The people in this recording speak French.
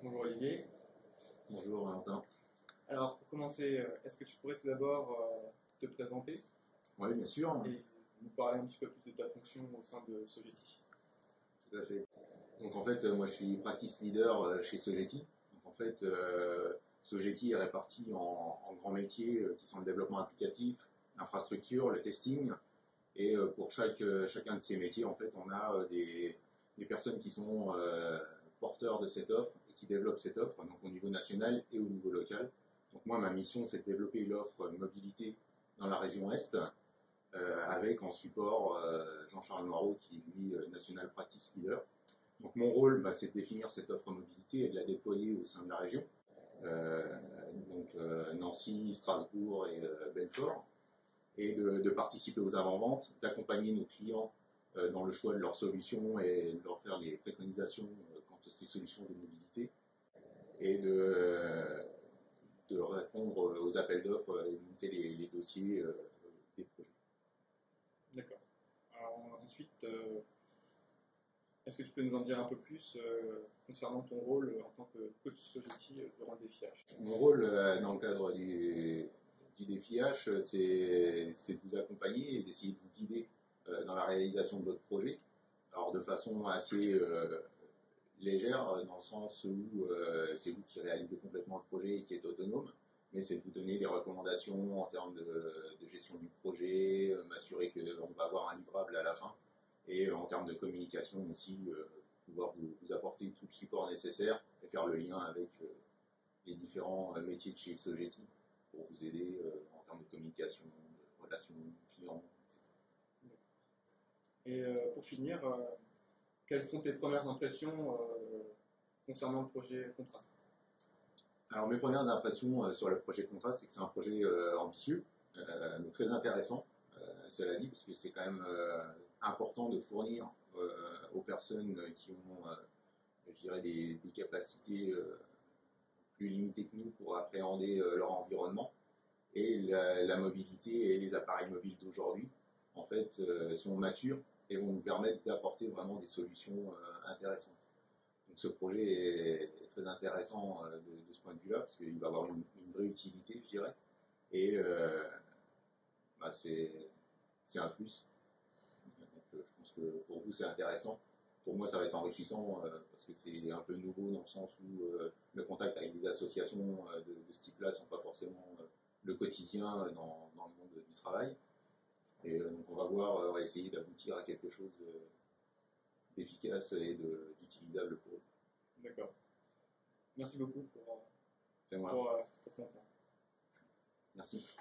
Bonjour Olivier. Bonjour Valentin. Alors pour commencer, est-ce que tu pourrais tout d'abord te présenter Oui, bien sûr, et nous parler un petit peu plus de ta fonction au sein de Sogeti? tout à fait. Donc en fait, moi je suis practice leader chez Sogeti. Donc en fait, Sogeti est réparti en grands métiers qui sont le développement applicatif, l'infrastructure, le testing. Et pour chacun de ces métiers, en fait, on a des personnes qui sont porteurs de cette offre et qui développent cette offre, donc au niveau national et au niveau local. Donc moi, ma mission, c'est de développer l'offre mobilité dans la région Est, avec en support Jean-Charles Noireau, qui est lui National Practice Leader. Donc mon rôle, c'est de définir cette offre mobilité et de la déployer au sein de la région. Nancy, Strasbourg et Belfort, et de participer aux avant-ventes, d'accompagner nos clients dans le choix de leurs solutions et de leur faire des préconisations quant à ces solutions de mobilité, et de répondre aux appels d'offres et de monter les dossiers des projets. D'accord. Alors ensuite, est-ce que tu peux nous en dire un peu plus concernant ton rôle en tant que coach Sogeti durant le défi H? Mon rôle dans le cadre du défi H, c'est de vous accompagner et d'essayer de vous guider dans la réalisation de votre projet. Alors de façon assez légère, dans le sens où c'est vous qui réalisez complètement le projet et qui est autonome, mais c'est de vous donner des recommandations en termes de gestion du projet, m'assurer qu'on va avoir un livrable à la fin, et en termes de communication aussi, pouvoir vous apporter tout le support nécessaire et faire le lien avec les différents métiers de chez Sogeti pour vous aider en termes de communication, de relations clients, etc. Et pour finir, quelles sont tes premières impressions concernant le projet Contraste? Alors mes premières impressions sur le projet Contraste, c'est que c'est un projet ambitieux, mais très intéressant, cela dit, parce que c'est quand même important de fournir aux personnes qui ont, je dirais, des capacités plus limitées que nous pour appréhender leur environnement. Et la mobilité et les appareils mobiles d'aujourd'hui, en fait, sont matures et vont nous permettre d'apporter vraiment des solutions intéressantes. Donc ce projet est très intéressant de ce point de vue-là, parce qu'il va avoir une vraie utilité, je dirais, et c'est un plus. Donc, je pense que pour vous c'est intéressant. Pour moi ça va être enrichissant parce que c'est un peu nouveau dans le sens où le contact avec des associations de ce type-là ne sont pas forcément le quotidien dans le monde du travail. Et donc on va voir, on va essayer d'aboutir à quelque chose d'efficace et d'utilisable pour eux. D'accord. Merci beaucoup C'est moi. pour ton temps. Merci.